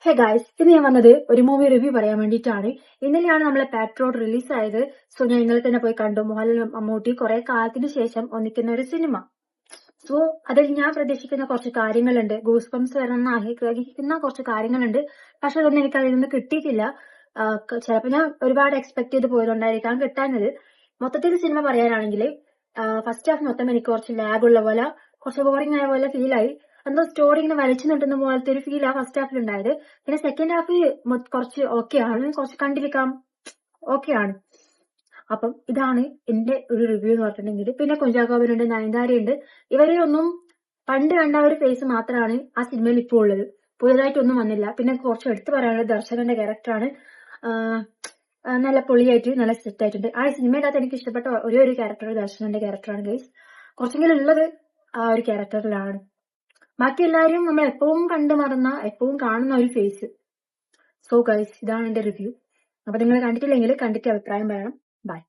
Hey guys, ഇന്ന് ഞാൻ വന്നത് ഒരു മൂവി റിവ്യൂ പറയാൻ വേണ്ടിയിട്ടാണ്. ഇന്നലെയാണ് നമ്മളെ പാട്രിയോട്ട് റിലീസ് ആയത്. സോ ഞാൻ ഇന്നലെ തന്നെ പോയി കണ്ടു. മോഹൻലാൽ മമ്മൂട്ടി കുറെ കാലത്തിന് ശേഷം ഒന്നിക്കുന്ന ഒരു സിനിമ. സോ അതിൽ ഞാൻ പ്രതീക്ഷിക്കുന്ന കുറച്ച് കാര്യങ്ങളുണ്ട്. ഗൂസ് ബംസ് വരണമെന്ന് ആഗ്രഹിക്കുന്ന കുറച്ച് കാര്യങ്ങളുണ്ട്. പക്ഷെ അതൊന്നും എനിക്ക് അതിൽ നിന്ന് കിട്ടിയിട്ടില്ല. ചിലപ്പോൾ ഞാൻ ഒരുപാട് എക്സ്പെക്ട് ചെയ്ത് പോയതുകൊണ്ടായിരിക്കാം കിട്ടാഞ്ഞത്. മൊത്തത്തിൽ സിനിമ പറയാനാണെങ്കിൽ ഫസ്റ്റ് ഹാഫ് മൊത്തം എനിക്ക് കുറച്ച് ലാഗ് ഉള്ള പോലെ, കുറച്ച് ബോറിംഗ് ആയ പോലെ ഫീൽ ആയി. എന്തോ സ്റ്റോറി ഇങ്ങനെ വലിച്ചു നീട്ടുന്ന പോലത്തെ ഒരു ഫീൽ ആ ഫസ്റ്റ് ഹാഫിൽ ഉണ്ടായത്. പിന്നെ സെക്കൻഡ് ഹാഫ് കുറച്ച് ഓക്കെ ആണ്, കുറച്ച് കണ്ടിരിക്കാം, ഓക്കെ ആണ്. അപ്പം ഇതാണ് എന്റെ ഒരു റിവ്യൂ എന്ന് പറഞ്ഞിട്ടുണ്ടെങ്കിൽ. പിന്നെ കുഞ്ചാക്കോബനുണ്ട്, നയൻതാരയുണ്ട്. ഇവരെ ഒന്നും പണ്ട് കണ്ട ഒരു ഫേസ് മാത്രമാണ് ആ സിനിമയിൽ ഇപ്പോൾ ഉള്ളത്. പുതിയതായിട്ടൊന്നും വന്നില്ല. പിന്നെ കുറച്ച് എടുത്തു പറയാനുള്ളത് ദർശകന്റെ ക്യാരക്ടറാണ്. നല്ല പൊളിയായിട്ട് നല്ല സെറ്റ് ആയിട്ടുണ്ട്. ആ സിനിമയിലകത്ത് എനിക്ക് ഇഷ്ടപ്പെട്ട ഒരേ ഒരു ക്യാരക്ടർ ദർശകന്റെ ക്യാരക്ടറാണ് ഗൈസ്. കുറച്ചെങ്കിലും ഉള്ളത് ആ ഒരു ക്യാരക്ടറിലാണ്. ബാക്കി എല്ലാവരും നമ്മൾ എപ്പോഴും കണ്ടു മറന്ന, എപ്പോഴും കാണുന്ന ഒരു ഫേസ്. സോ ഗൈസ്, ഇതാണ് എന്റെ റിവ്യൂ. അപ്പൊ നിങ്ങൾ കണ്ടിട്ടില്ലെങ്കിൽ കണ്ടിട്ട് അഭിപ്രായം പറയണം. ബൈ.